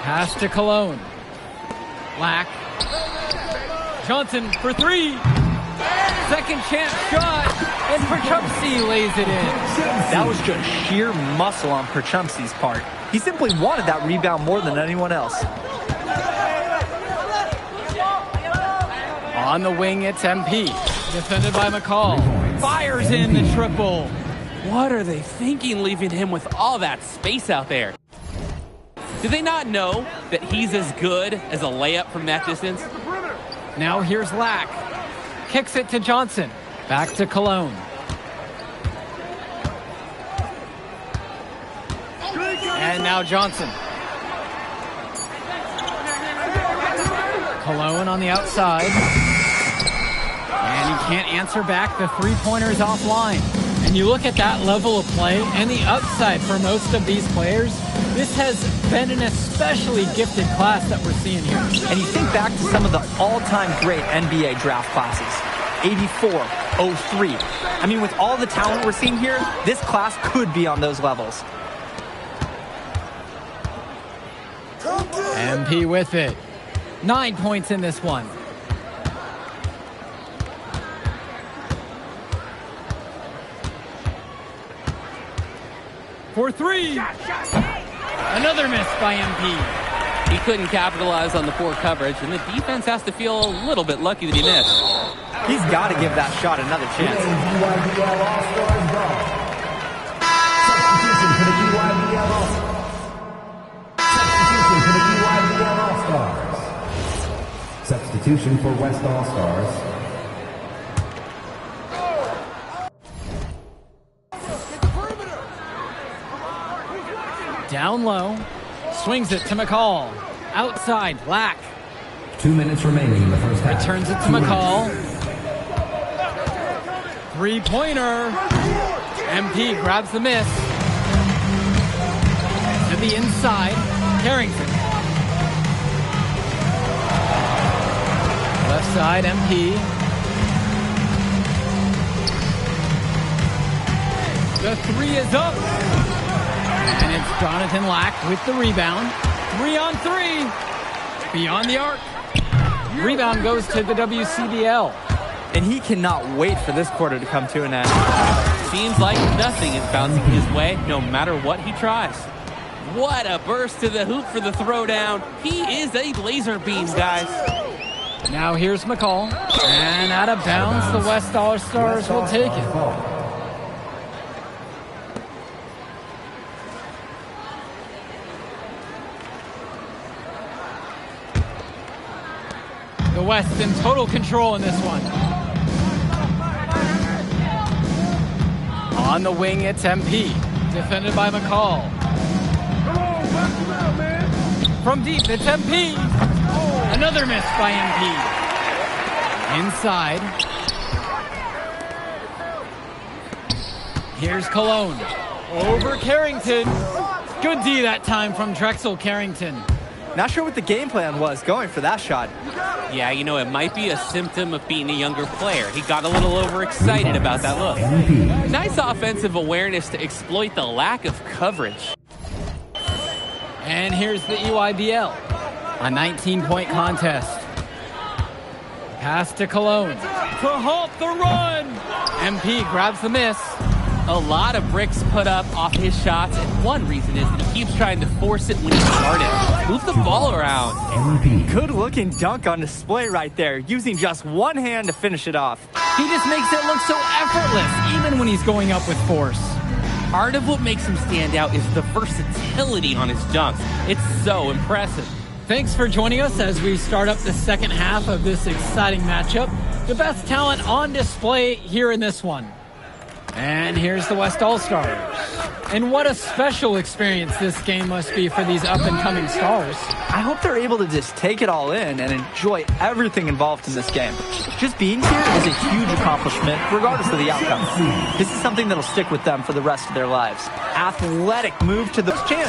Pass to Cologne. Lack. Johnson for three. Second chance shot. And Perchupsi lays it in. That was just sheer muscle on Perchupsi's part. He simply wanted that rebound more than anyone else. On the wing, it's MP. Defended by McCall. Fires in the triple. What are they thinking leaving him with all that space out there? Do they not know that he's as good as a layup from that distance? Now here's Lack. Kicks it to Johnson. Back to Cologne. And now Johnson. Cologne on the outside. And he can't answer back. The three-pointer is offline. And you look at that level of play and the upside for most of these players, this has been an especially gifted class that we're seeing here. And you think back to some of the all-time great NBA draft classes. 84, 03. I mean, with all the talent we're seeing here, this class could be on those levels. MP with it. 9 points in this one. For three. Another miss by MP. He couldn't capitalize on the poor coverage, and the defense has to feel a little bit lucky that he missed. He's got to give that shot another chance. Substitution for West All-Stars. Down low. Swings it to McCall. Outside, Lack. 2 minutes remaining in the first half. Returns it to McCall. Three-pointer. MP grabs the miss. To the inside, Carrington. Left side, MP. The three is up. And it's Jonathan Lack with the rebound. 3 on 3. Beyond the arc. Rebound goes to the WCBL. And he cannot wait for this quarter to come to an end. Seems like nothing is bouncing his way, no matter what he tries. What a burst to the hoop for the throwdown. He is a laser beam, guys. Now here's McCall. And out of bounds, the West All-Stars will take it. The West in total control in this one. On the wing, it's MP. Defended by McCall. From deep, it's MP. Another miss by MP. Inside. Here's Cologne. Over Carrington. Good D that time from Drexel Carrington. Not sure what the game plan was going for that shot. Yeah, you know, it might be a symptom of being a younger player. He got a little overexcited about that look. Nice offensive awareness to exploit the lack of coverage. And here's the EYBL. A 19-point contest. Pass to Cologne. To halt the run. MP grabs the miss. A lot of bricks put up off his shots, and one reason is that he keeps trying to force it when he's guarded. Move the ball around. MVP. Good looking dunk on display right there, using just one hand to finish it off. He just makes it look so effortless, even when he's going up with force. Part of what makes him stand out is the versatility on his dunks. It's so impressive. Thanks for joining us as we start up the second half of this exciting matchup. The best talent on display here in this one. And here's the West All-Stars. And what a special experience this game must be for these up-and-coming stars. I hope they're able to just take it all in and enjoy everything involved in this game. Just being here is a huge accomplishment, regardless of the outcome. This is something that'll stick with them for the rest of their lives. Athletic move to the chance.